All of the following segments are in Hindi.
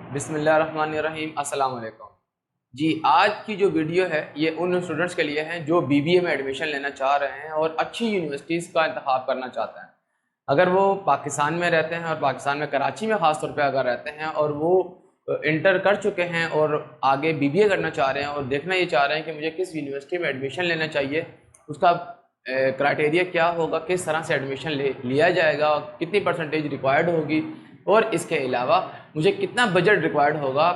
बिस्मिल्लाहिर्रहमानिर्रहीम, अस्सलाम वालेकुम। जी, आज की जो वीडियो है ये उन स्टूडेंट्स के लिए है जो बीबीए में एडमिशन लेना चाह रहे हैं और अच्छी यूनिवर्सिटीज़ का इंतखाब करना चाहते हैं। अगर वो पाकिस्तान में रहते हैं और पाकिस्तान में कराची में ख़ास तौर पे अगर रहते हैं और वो इंटर कर चुके हैं और आगे बीबीए करना चाह रहे हैं और देखना ये चाह रहे हैं कि मुझे किस यूनिवर्सिटी में एडमिशन लेना चाहिए, उसका क्राइटेरिया क्या होगा, किस तरह से एडमिशन लिया जाएगा, कितनी परसेंटेज रिक्वायर्ड होगी और इसके अलावा मुझे कितना बजट रिक्वायर्ड होगा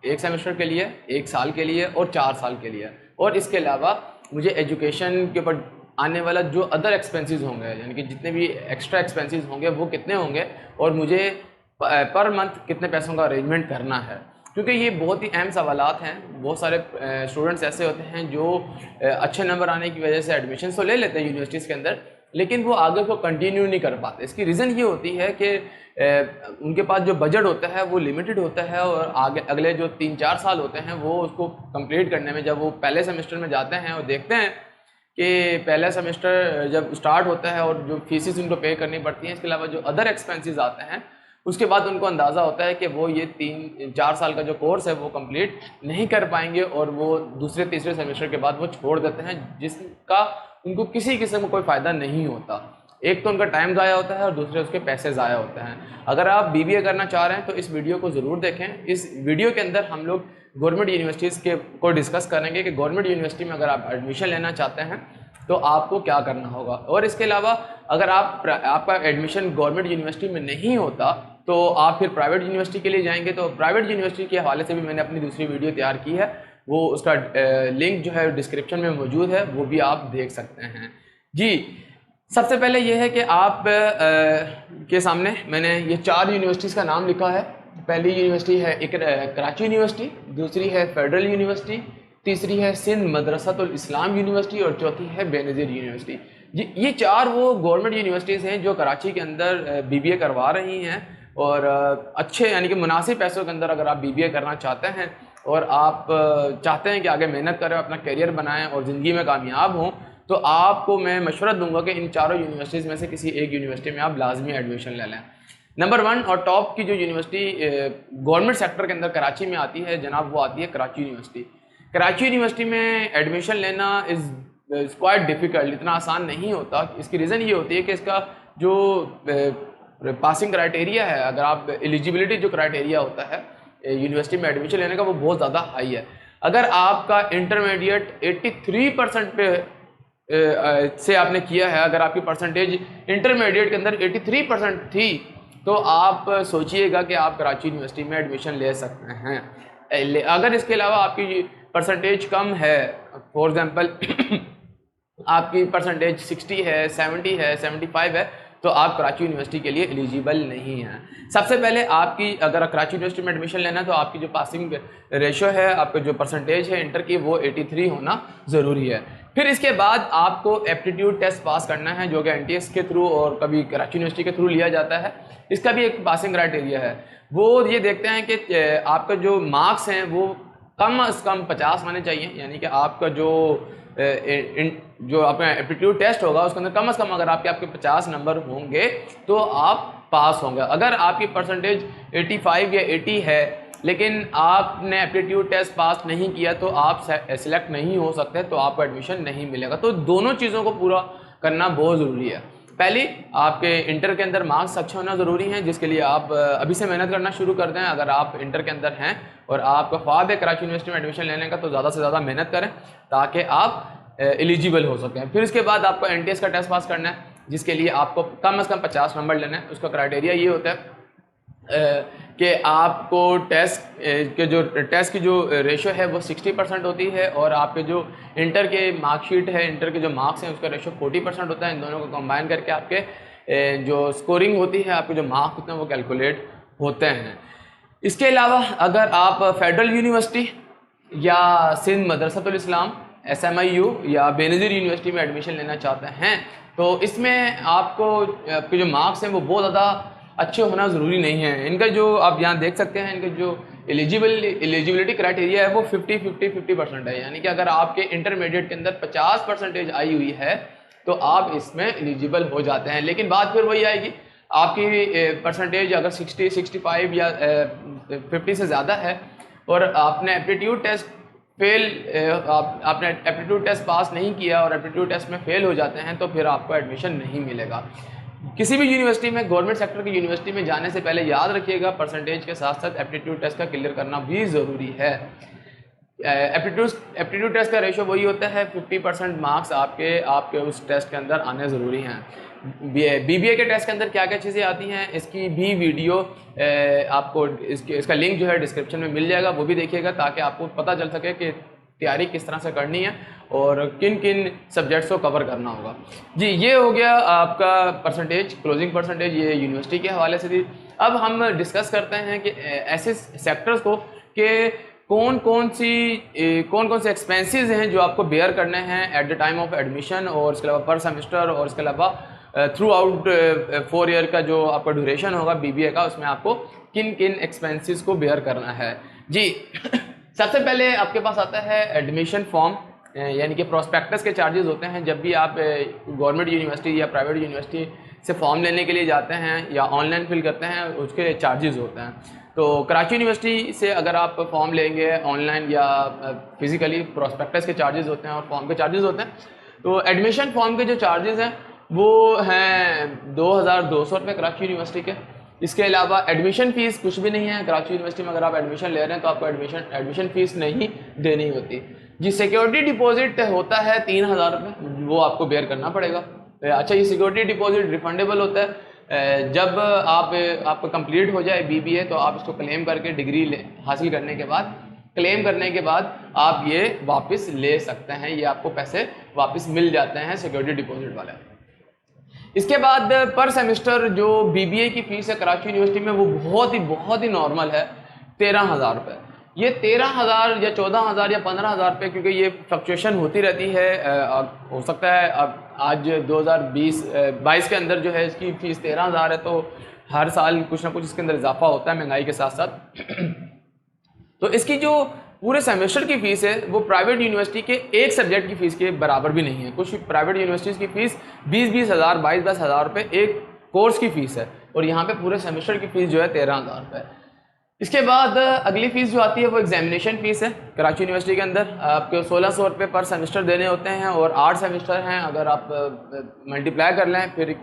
एक सेमेस्टर के लिए, एक साल के लिए और 4 साल के लिए। और इसके अलावा मुझे एजुकेशन के ऊपर आने वाला जो अदर एक्सपेंसेस होंगे, यानी कि जितने भी एक्स्ट्रा एक्सपेंसेस होंगे वो कितने होंगे और मुझे पर मंथ कितने पैसों का अरेंजमेंट करना है। क्योंकि ये बहुत ही अहम सवालात हैं। बहुत सारे स्टूडेंट्स ऐसे होते हैं जो अच्छे नंबर आने की वजह से एडमिशन तो ले लेते हैं यूनिवर्सिटीज़ के अंदर, लेकिन वो आगे को कंटिन्यू नहीं कर पाते। इसकी रीज़न ये होती है कि उनके पास जो बजट होता है वो लिमिटेड होता है और आगे अगले जो 3-4 साल होते हैं वो उसको कंप्लीट करने में, जब वो पहले सेमेस्टर में जाते हैं और देखते हैं कि पहला सेमेस्टर जब स्टार्ट होता है और जो फीसिस उनको पे करनी पड़ती हैं, इसके अलावा जो अदर एक्सपेंसेस आते हैं, उसके बाद उनको अंदाज़ा होता है कि वो ये 3-4 साल का जो कोर्स है वो कंप्लीट नहीं कर पाएंगे और वो दूसरे तीसरे सेमेस्टर के बाद वो छोड़ देते हैं, जिसका उनको किसी किस्म का कोई फ़ायदा नहीं होता। एक तो उनका टाइम ज़ाया होता है और दूसरे उसके पैसे ज़ाया होते हैं। अगर आप बीबीए करना चाह रहे हैं तो इस वीडियो को ज़रूर देखें। इस वीडियो के अंदर हम लोग गवर्नमेंट यूनिवर्सिटीज़ के को डिस्कस करेंगे कि गवर्नमेंट यूनिवर्सिटी में अगर आप एडमिशन लेना चाहते हैं तो आपको क्या करना होगा। और इसके अलावा अगर आपका एडमिशन गवर्नमेंट यूनिवर्सिटी में नहीं होता तो आप फिर प्राइवेट यूनिवर्सिटी के लिए जाएंगे। तो प्राइवेट यूनिवर्सिटी के हवाले से भी मैंने अपनी दूसरी वीडियो तैयार की है, वो उसका लिंक जो है डिस्क्रिप्शन में मौजूद है, वो भी आप देख सकते हैं। जी, सबसे पहले ये है कि आप के सामने मैंने ये 4 यूनिवर्सिटीज़ का नाम लिखा है। पहली यूनिवर्सिटी है एक कराची यूनिवर्सिटी, दूसरी है फेडरल यूनिवर्सिटी, तीसरी है सिंध मदरसतुल इस्लाम यूनिवर्सिटी और चौथी है बेनज़ीर यूनिवर्सिटी। ये 4 वो गवर्नमेंट यूनिवर्सिटीज़ हैं जो कराची के अंदर बीबीए करवा रही हैं और अच्छे यानी कि मुनासिब पैसों के अंदर अगर आप बीबीए करना चाहते हैं और आप चाहते हैं कि आगे मेहनत करें, अपना करियर बनाएं और ज़िंदगी में कामयाब हों, तो आपको मैं मशवरा दूंगा कि इन चारों यूनिवर्सिटीज़ में से किसी एक यूनिवर्सिटी में आप लाजमी एडमिशन ले लें। नंबर 1 और टॉप की जो यूनिवर्सिटी गवर्नमेंट सेक्टर के अंदर कराची में आती है जनाब, वो आती है कराची यूनिवर्सिटी। कराची यूनिवर्सिटी में एडमिशन लेना इज़ क्वाइट डिफ़िकल्ट, इतना आसान नहीं होता। इसकी रीज़न ये होती है कि इसका जो पासिंग क्राइटेरिया है, अगर आप एलिजिबिलिटी जो क्राइटेरिया होता है यूनिवर्सिटी में एडमिशन लेने का, वो बहुत ज़्यादा हाई है। अगर आपका इंटरमीडिएट 83% पे से आपने किया है, अगर आपकी परसेंटेज इंटरमीडिएट के अंदर 83% थी, तो आप सोचिएगा कि आप कराची यूनिवर्सिटी में एडमिशन ले सकते हैं। अगर इसके अलावा आपकी परसेंटेज कम है, फॉर एग्जांपल आपकी परसेंटेज 60 है, 70 है, 75 है, तो आप कराची यूनिवर्सिटी के लिए एलिजिबल नहीं हैं। सबसे पहले आपकी अगर कराची यूनिवर्सिटी में एडमिशन लेना है तो आपकी जो पासिंग रेशो है, आपका जो परसेंटेज है इंटर की, वो 83 होना ज़रूरी है। फिर इसके बाद आपको एप्टीट्यूड टेस्ट पास करना है, जो कि एनटीएस के थ्रू और कभी कराची यूनिवर्सिटी के थ्रू लिया जाता है। इसका भी एक पासिंग क्राइटेरिया है। वो ये देखते हैं कि आपका जो मार्क्स हैं वो कम से कम 50 आने चाहिए, यानी कि आपका जो आपका एप्टीट्यूड टेस्ट होगा उसके अंदर कम से कम अगर आपके 50 नंबर होंगे तो आप पास होंगे। अगर आपकी परसेंटेज 85 या 80 है लेकिन आपने एप्टीट्यूड टेस्ट पास नहीं किया तो आप सेलेक्ट नहीं हो सकते, तो आपको एडमिशन नहीं मिलेगा। तो दोनों चीज़ों को पूरा करना बहुत ज़रूरी है। पहली, आपके इंटर के अंदर मार्क्स अच्छे होना ज़रूरी हैं, जिसके लिए आप अभी से मेहनत करना शुरू कर दें। अगर आप इंटर के अंदर हैं और आपका ख्वाब है कराची यूनिवर्सिटी में एडमिशन लेने का, तो ज़्यादा से ज़्यादा मेहनत करें ताकि आप एलिजिबल हो सकें। फिर इसके बाद आपको एनटीएस का टेस्ट पास करना है, जिसके लिए आपको कम से कम 50 नंबर लेना है। उसका क्राइटेरिया ये होता है कि आपको टेस्ट की जो रेशो है वो 60% होती है और आपके जो इंटर के मार्कशीट है, इंटर के जो मार्क्स हैं, उसका रेशो 40% होता है। इन दोनों को कंबाइन करके आपके जो स्कोरिंग होती है, आपके जो मार्क्स होते हैं वो कैलकुलेट होते हैं। इसके अलावा अगर आप फेडरल यूनिवर्सिटी या सिंध मदरसतुल इस्लाम SMIU या बेनज़ीर यूनिवर्सिटी में एडमिशन लेना चाहते हैं, तो इसमें आपके जो मार्क्स हैं वो बहुत ज़्यादा अच्छे होना ज़रूरी नहीं है। इनका जो आप यहाँ देख सकते हैं, इनका जो एलिजिबिलिटी क्राइटेरिया है वो 50% है, यानी कि अगर आपके इंटरमीडिएट के अंदर 50 परसेंटेज आई हुई है तो आप इसमें एलिजिबल हो जाते हैं। लेकिन बात फिर वही आएगी, आपकी परसेंटेज अगर 60, 65 या 50 से ज़्यादा है और आपने एप्टीट्यूड टेस्ट आपने एप्टीट्यूड टेस्ट पास नहीं किया और एप्टीट्यूड टेस्ट में फेल हो जाते हैं तो फिर आपको एडमिशन नहीं मिलेगा। किसी भी यूनिवर्सिटी में, गवर्नमेंट सेक्टर की यूनिवर्सिटी में जाने से पहले याद रखिएगा परसेंटेज के साथ साथ एप्टीट्यूड टेस्ट का क्लियर करना भी ज़रूरी है। एप्टीट्यूड टेस्ट का रेशो वही होता है 50% मार्क्स आपके उस टेस्ट के अंदर आने ज़रूरी हैं। बीबीए के टेस्ट के अंदर क्या क्या चीज़ें आती हैं इसकी भी वीडियो आपको इसका लिंक जो है डिस्क्रिप्शन में मिल जाएगा, वो भी देखिएगा ताकि आपको पता चल सके कि तैयारी किस तरह से करनी है और किन किन सब्जेक्ट्स को कवर करना होगा। जी, ये हो गया आपका परसेंटेज, क्लोजिंग परसेंटेज, ये यूनिवर्सिटी के हवाले से थी। अब हम डिस्कस करते हैं कि ऐसे सेक्टर्स को कि कौन कौन से एक्सपेंसेस हैं जो आपको बेयर करने हैं at the time of admission और इसके अलावा पर सेमेस्टर और इसके अलावा थ्रू आउट 4 ईयर का जो आपका ड्यूरेशन होगा बीबीए का, उसमें आपको किन किन एक्सपेंसेस को बेयर करना है। जी सबसे पहले आपके पास आता है एडमिशन फॉर्म, यानी कि प्रोस्पेक्टस के चार्जेस होते हैं। जब भी आप गवर्नमेंट यूनिवर्सिटी या प्राइवेट यूनिवर्सिटी से फॉर्म लेने के लिए जाते हैं या ऑनलाइन फिल करते हैं, उसके चार्जेस होते हैं। तो कराची यूनिवर्सिटी से अगर आप फॉर्म लेंगे ऑनलाइन या फिज़िकली, प्रोस्पेक्टस के चार्जेस होते हैं और फॉर्म के चार्जेस होते हैं। तो एडमिशन फॉर्म के जो चार्जेस हैं वो हैं 2200 रुपये कराची यूनिवर्सिटी के। इसके अलावा एडमिशन फ़ीस कुछ भी नहीं है कराची यूनिवर्सिटी में। अगर आप एडमिशन ले रहे हैं तो आपको एडमिशन फ़ीस नहीं देनी होती। जी, सिक्योरिटी डिपॉजिट होता है 3000 रुपये, वो आपको बेयर करना पड़ेगा। अच्छा, ये सिक्योरिटी डिपॉजिट रिफंडेबल होता है। जब आपका कंप्लीट हो जाए बीबीए तो आप इसको क्लेम करके डिग्री हासिल करने के बाद, क्लेम करने के बाद आप ये वापस ले सकते हैं, ये आपको पैसे वापस मिल जाते हैं सिक्योरिटी डिपॉजिट वाले। इसके बाद पर सेमेस्टर जो बीबीए की फ़ीस है कराची यूनिवर्सिटी में वो बहुत ही नॉर्मल है, 13,000 रुपये। ये 13,000 या 14,000 या 15,000 रुपये, क्योंकि ये फ्लक्चुएशन होती रहती है। हो सकता है अब आज 2022 के अंदर जो है इसकी फ़ीस 13,000 है, तो हर साल कुछ ना कुछ इसके अंदर इजाफा होता है महंगाई के साथ साथ। तो इसकी जो पूरे सेमेस्टर की फ़ीस है वो प्राइवेट यूनिवर्सिटी के एक सब्जेक्ट की फ़ीस के बराबर भी नहीं है। कुछ प्राइवेट यूनिवर्सिटीज़ की फ़ीस 20-20 हज़ार, 22-22 हज़ार रुपये एक कोर्स की फ़ीस है, और यहाँ पे पूरे सेमेस्टर की फ़ीस जो है 13,000 रुपये। इसके बाद अगली फ़ीस जो आती है वो एग्जामिनेशन फ़ीस है। कराची यूनिवर्सिटी के अंदर आपको 1600 रुपये पर सेमेस्टर देने होते हैं और 8 सेमेस्टर हैं। अगर आप मल्टीप्लाई कर लें फिर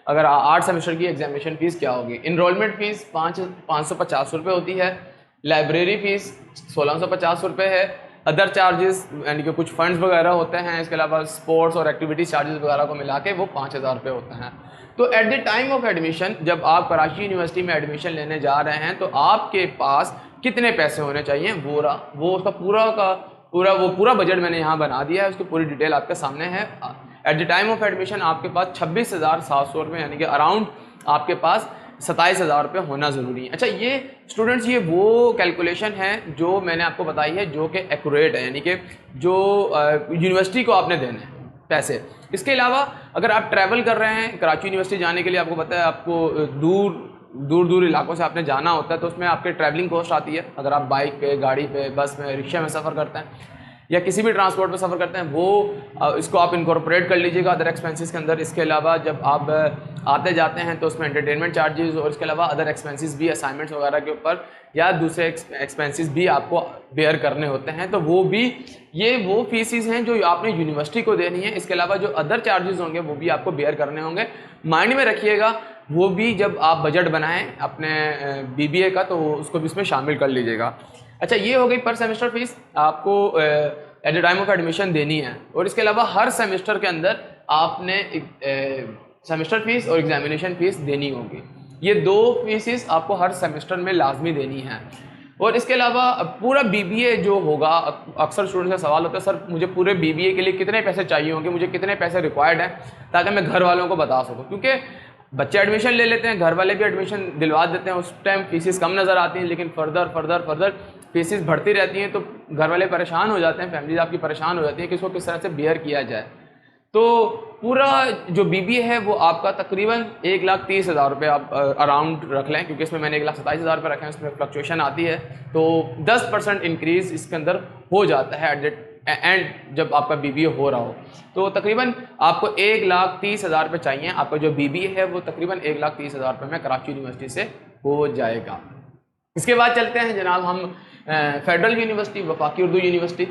अगर 8 सेमेस्टर की एग्जामिनेशन फ़ीस क्या होगी। इनरोलमेंट फ़ीस 550 रुपये होती है। लाइब्रेरी फ़ीस 1650 रुपये है। अदर चार्जेस यानी कि कुछ फंड्स वगैरह होते हैं, इसके अलावा स्पोर्ट्स और एक्टिविटीज़ चार्जेस वगैरह को मिला के वो 5000 रुपये होते हैं। तो at the time of admission, जब आप कराची यूनिवर्सिटी में एडमिशन लेने जा रहे हैं तो आपके पास कितने पैसे होने चाहिए, वो उसका पूरा बजट मैंने यहाँ बना दिया है, उसकी पूरी डिटेल आपके सामने है। At the time of admission आपके पास 26,700 रुपये, यानी कि अराउंड आपके पास 27,000 रुपये होना ज़रूरी है। अच्छा, ये स्टूडेंट्स, ये वो कैलकुलेशन है जो मैंने आपको बताई है जो कि एक्यूरेट है, यानी कि जो यूनिवर्सिटी को आपने देने हैं पैसे। इसके अलावा अगर आप ट्रैवल कर रहे हैं कराची यूनिवर्सिटी जाने के लिए, आपको पता है आपको दूर इलाकों से आपने जाना होता है, तो उसमें आपके ट्रैवलिंग कॉस्ट आती है। अगर आप बाइक पे, गाड़ी पे, बस में, रिक्शा में सफ़र करते हैं या किसी भी ट्रांसपोर्ट में सफ़र करते हैं, वो इसको आप इनकॉर्पोरेट कर लीजिएगा अदर एक्सपेंसेस के अंदर। इसके अलावा जब आप आते जाते हैं तो उसमें एंटरटेनमेंट चार्जेस और इसके अलावा अदर एक्सपेंसेस भी, असाइनमेंट्स वगैरह के ऊपर या दूसरे एक्सपेंसेस भी आपको बेयर करने होते हैं। तो वो भी, ये वो फीसिस हैं जो आपने यूनिवर्सिटी को देनी है। इसके अलावा जो अदर चार्जेस होंगे वो भी आपको बेयर करने होंगे। माइंड में रखिएगा, वो भी जब आप बजट बनाएं अपने बीबीए का तो उसको भी इसमें शामिल कर लीजिएगा। अच्छा, ये हो गई पर सेमेस्टर फीस आपको at the time of admission देनी है। और इसके अलावा हर सेमेस्टर के अंदर आपने सेमेस्टर फीस और एग्जामिनेशन फीस देनी होगी। ये 2 फीसिस आपको हर सेमेस्टर में लाजमी देनी है। और इसके अलावा पूरा बीबीए जो होगा, अक्सर स्टूडेंट का सवाल होता है, सर मुझे पूरे बीबीए के लिए कितने पैसे चाहिए होंगे, मुझे कितने पैसे रिक्वायर्ड हैं, ताकि मैं घर वालों को बता सकूं। क्योंकि बच्चे एडमिशन ले लेते हैं, घर वाले भी एडमिशन दिलवा देते हैं, उस टाइम फीसिस कम नज़र आती हैं, लेकिन फर्दर फीसिस बढ़ती रहती हैं, तो घर वाले परेशान हो जाते हैं, फैमिलीज आपकी परेशान हो जाती है कि इसको किस तरह से बियर किया जाए। तो पूरा जो बीबीए है वो आपका तकरीबन 1,30,000 रुपये आप अराउंड रख लें, क्योंकि इसमें मैंने 1,27,000 रुपये रखे हैं, इसमें फ्लक्चुएशन आती है। तो 10% इंक्रीज़ इसके अंदर हो जाता है एट द एंड जब आपका बीबीए हो रहा हो। तो तकरीबन आपको 1,30,000 रुपये चाहिए। आपका जो बीबीए है वो तकरीबन 1,30,000 रुपये में कराची यूनिवर्सिटी से हो जाएगा। इसके बाद चलते हैं जनाब हम फेडरल यूनिवर्सिटी, वफाकी उर्दू यूनिवर्सिटी।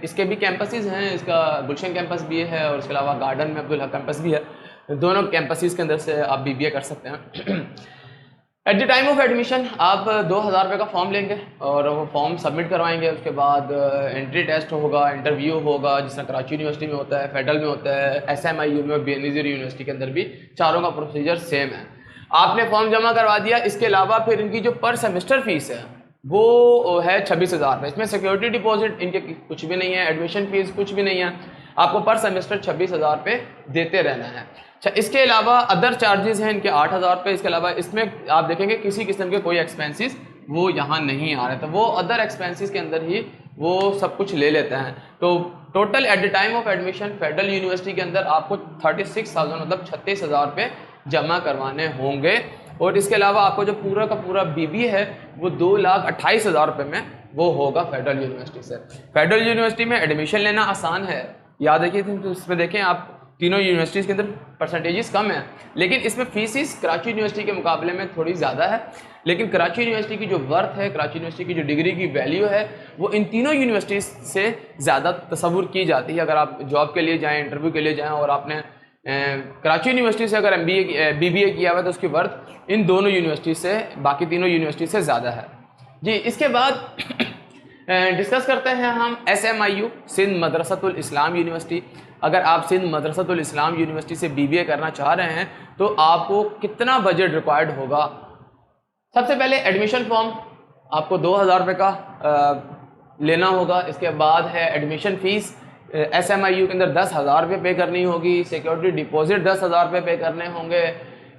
इसके भी कैंपसेस हैं, इसका गुलशन कैंपस भी है और इसके अलावा गार्डन में अब्दुल हक कैंपस भी है। दोनों कैंपसेस के अंदर से आप बीबीए कर सकते हैं। At the time of admission आप 2000 रुपये का फॉर्म लेंगे और वो फॉर्म सबमिट करवाएंगे। उसके बाद एंट्री टेस्ट होगा, इंटरव्यू होगा, जिस तरह कराची यूनिवर्सिटी में होता है, फेडरल में होता है, SMIU में और बेनज़ीर यूनिवर्सिटी के अंदर भी चारों का प्रोसीजर सेम है। आपने फॉर्म जमा करवा दिया। इसके अलावा फिर इनकी जो पर सेमेस्टर फीस है वो है 26,000 रुपये। इसमें सिक्योरिटी डिपॉजिट इनके कुछ भी नहीं है, एडमिशन फीस कुछ भी नहीं है, आपको पर सेमेस्टर 26,000 रुपये देते रहना है। अच्छा, इसके अलावा अदर चार्जेस हैं इनके 8,000 रुपये। इसके अलावा इसमें आप देखेंगे किसी किस्म के कोई एक्सपेंसेस वो यहाँ नहीं आ रहे, तो वो अदर एक्सपेंसेस के अंदर ही वो सब कुछ ले लेते हैं। तो total at the time of admission federal university के अंदर आपको 36,000 मतलब 36,000 रुपये जमा करवाने होंगे। और इसके अलावा आपको जो पूरा का पूरा बीबीए है वो 2,28,000 रुपये में वो होगा फेडरल यूनिवर्सिटी से। फेडरल यूनिवर्सिटी में एडमिशन लेना आसान है, याद रखिए। तो इसमें देखें आप तीनों यूनिवर्सिटीज़ के अंदर परसेंटेजेस कम है, लेकिन इसमें फीसिस कराची यूनिवर्सिटी के मुकाबले में थोड़ी ज़्यादा है। लेकिन कराची यूनिवर्सिटी की जो वर्थ है, कराची यूनिवर्सिटी की जो डिग्री की वैल्यू है, वो इन तीनों यूनिवर्सिटीज़ से ज़्यादा तसव्वुर की जाती है। अगर आप जॉब के लिए जाएँ, इंटरव्यू के लिए जाएँ और आपने कराची यूनिवर्सिटी से अगर BBA किया हुआ है तो उसकी वर्थ इन दोनों यूनिवर्सिटी से, बाकी तीनों यूनिवर्सिटी से ज़्यादा है जी। इसके बाद डिस्कस करते हैं हम SMIU सिंध मदरसतुल इस्लाम यूनिवर्सिटी। अगर आप सिंध मदरसतुल इस्लाम यूनिवर्सिटी से BBA करना चाह रहे हैं तो आपको कितना बजट रिक्वायर्ड होगा। सबसे पहले एडमिशन फॉर्म आपको 2,000 रुपये का लेना होगा। इसके बाद है एडमिशन फ़ीस, SMIU के अंदर 10,000 रुपये पे करनी होगी। सिक्योरिटी डिपॉजिट 10,000 रुपये पे करने होंगे।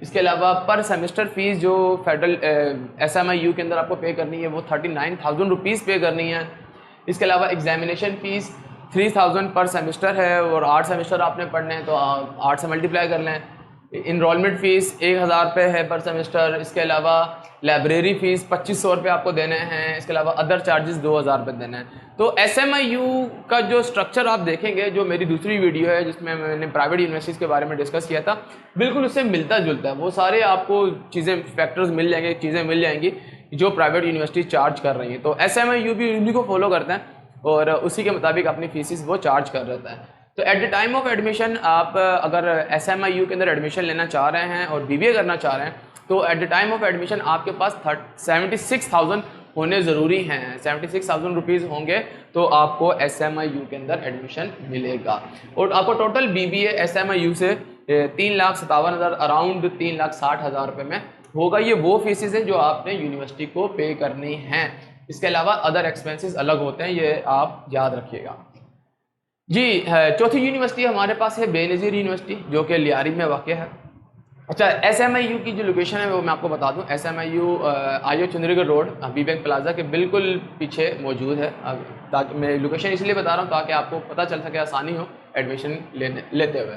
इसके अलावा पर सेमेस्टर फ़ीस जो फेडरल SMIU के अंदर आपको पे करनी है वो 39,000 रुपीज़ पे करनी है। इसके अलावा एग्जामिनेशन फ़ीस 3,000 पर सेमेस्टर है और 8 सेमेस्टर आपने पढ़ने हैं तो 8 से मल्टीप्लाई कर लें। इनरोलमेंट फ़ीस 1,000 रुपये है पर सेमेस्टर। इसके अलावा लाइब्रेरी फ़ीस 2,500 रुपये आपको देने हैं। इसके अलावा अदर चार्जेस 2,000 रुपये देने हैं। तो SMIU का जो स्ट्रक्चर आप देखेंगे, जो मेरी दूसरी वीडियो है जिसमें मैंने प्राइवेट यूनिवर्सिटीज़ के बारे में डिस्कस किया था, बिल्कुल उससे मिलता जुलता है। वो सारे आपको चीज़ें, फैक्टर्स मिल जाएंगे, चीज़ें मिल जाएंगी जो प्राइवेट यूनिवर्सिटी चार्ज कर रही हैं। तो SMIU भी उन्हीं को फॉलो करता है और उसी के मुताबिक अपनी फीसिस वो चार्ज कर रहता है। तो at the time of admission आप अगर SMIU के अंदर एडमिशन लेना चाह रहे हैं और BBA करना चाह रहे हैं तो at the time of admission आपके पास 76,000 होने ज़रूरी हैं। 76,000 रुपीज़ होंगे तो आपको SMIU के अंदर एडमिशन मिलेगा। और आपको टोटल BBA SMIU से 3,57,000 अराउंड 3,60,000 रुपये में होगा। ये वो फीसिस हैं जो आपने यूनिवर्सिटी को पे करनी हैं। इसके अलावा अदर एक्सपेंसेस अलग होते हैं, ये आप याद रखिएगा जी। चौथी यूनिवर्सिटी हमारे पास है बेनज़ीर यूनिवर्सिटी जो कि लियारी में वाक़ है। अच्छा, SMIU की जो लोकेशन है वो मैं आपको बता दूं। SMIU IO Chandigarh road B bank plaza के बिल्कुल पीछे मौजूद है। ताकि मैं लोकेशन इसलिए बता रहा हूँ ताकि आपको पता चल सके, आसानी हो एडमिशन लेते हुए।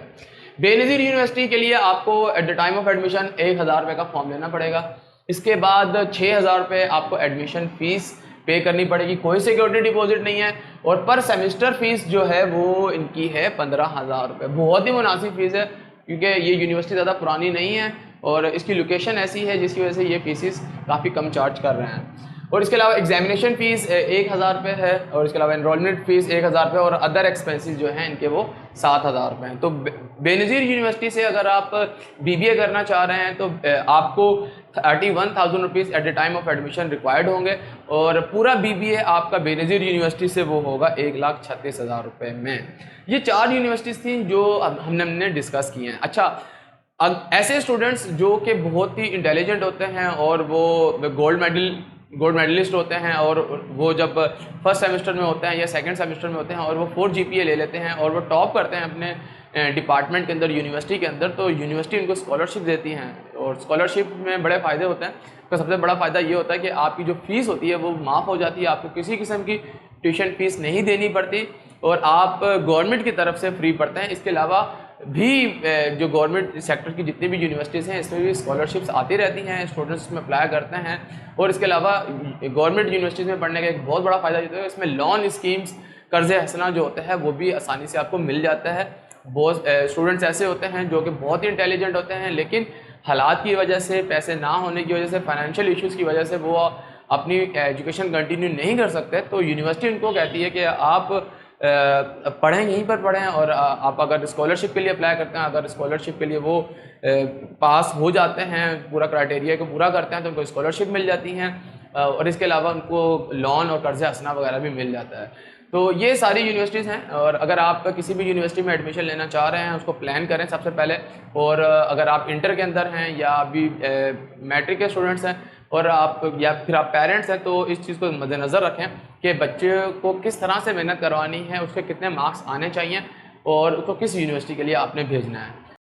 बेनज़ीर यूनिवर्सिटी के लिए आपको at the time of admission 1,000 रुपये का फॉर्म लेना पड़ेगा। इसके बाद 6,000 रुपये आपको एडमिशन फ़ीस पे करनी पड़ेगी, कोई सिक्योरिटी डिपॉजिट नहीं है। और पर सेमेस्टर फ़ीस जो है वो इनकी है 15,000 रुपये। बहुत ही मुनासिब फ़ीस है क्योंकि ये यूनिवर्सिटी ज़्यादा पुरानी नहीं है और इसकी लोकेशन ऐसी है जिसकी वजह से ये फीसिस काफ़ी कम चार्ज कर रहे हैं। और इसके अलावा एग्जामिनेशन फ़ीस 1,000 रुपये है और इसके अलावा एनरोलमेंट फ़ीस 1,000 रुपये और अदर एक्सपेंसेस जो हैं इनके वो 7,000 रुपये हैं। तो बेनज़ीर यूनिवर्सिटी से अगर आप BBA करना चाह रहे हैं तो आपको 31,000 rupees at the time of admission required होंगे और पूरा BBA आपका बेनज़ीर यूनिवर्सिटी से वो होगा 1,36,000 रुपये में। ये 4 यूनिवर्सिटीज़ थी जो हमने डिस्कस की हैं। अच्छा, अब ऐसे स्टूडेंट्स जो कि बहुत ही इंटेलिजेंट होते हैं और वो गोल्ड मेडलिस्ट होते हैं और वो जब फर्स्ट सेमेस्टर में होते हैं या सेकंड सेमेस्टर में होते हैं और वो 4 GPA ले लेते हैं और वो टॉप करते हैं अपने डिपार्टमेंट के अंदर, यूनिवर्सिटी के अंदर, तो यूनिवर्सिटी उनको स्कॉलरशिप देती हैं और स्कॉलरशिप में बड़े फ़ायदे होते हैं। तो सबसे बड़ा फ़ायदा ये होता है कि आपकी जो फ़ीस होती है वो माफ़ हो जाती है, आपको किसी किस्म की ट्यूशन फ़ीस नहीं देनी पड़ती और आप गवर्नमेंट की तरफ से फ्री पढ़ते हैं। इसके अलावा भी जो गवर्नमेंट सेक्टर की जितनी भी यूनिवर्सिटीज़ हैं इसमें भी स्कॉलरशिप्स आती रहती हैं, स्टूडेंट्स में अप्लाई करते हैं। और इसके अलावा गवर्नमेंट यूनिवर्सिटीज़ में पढ़ने का एक बहुत बड़ा फ़ायदा ये है इसमें लोन स्कीम्स, कर्ज़ हसना जो होता है वो भी आसानी से आपको मिल जाता है। बहुत स्टूडेंट्स ऐसे होते हैं जो कि बहुत ही इंटेलिजेंट होते हैं लेकिन हालात की वजह से, पैसे ना होने की वजह से, फाइनेंशियल इश्यूज़ की वजह से वो अपनी एजुकेशन कंटिन्यू नहीं कर सकते, तो यूनिवर्सिटी उनको कहती है कि आप पढ़ें, यहीं पर पढ़ें, और आप अगर स्कॉलरशिप के लिए अप्लाई करते हैं, अगर स्कॉलरशिप के लिए वो पास हो जाते हैं, पूरा क्राइटेरिया को पूरा करते हैं, तो उनको स्कॉलरशिप मिल जाती हैं, और इसके अलावा उनको लोन और कर्ज़ हसना वगैरह भी मिल जाता है। तो ये सारी यूनिवर्सिटीज़ हैं, और अगर आप किसी भी यूनिवर्सिटी में एडमिशन लेना चाह रहे हैं, उसको प्लान करें सबसे पहले। और अगर आप इंटर के अंदर हैं या अभी मैट्रिक के स्टूडेंट्स हैं और आप, या फिर आप पेरेंट्स हैं, तो इस चीज़ को मद्देनज़र रखें कि बच्चे को किस तरह से मेहनत करवानी है, उसके कितने मार्क्स आने चाहिए और उसको किस यूनिवर्सिटी के लिए आपने भेजना है।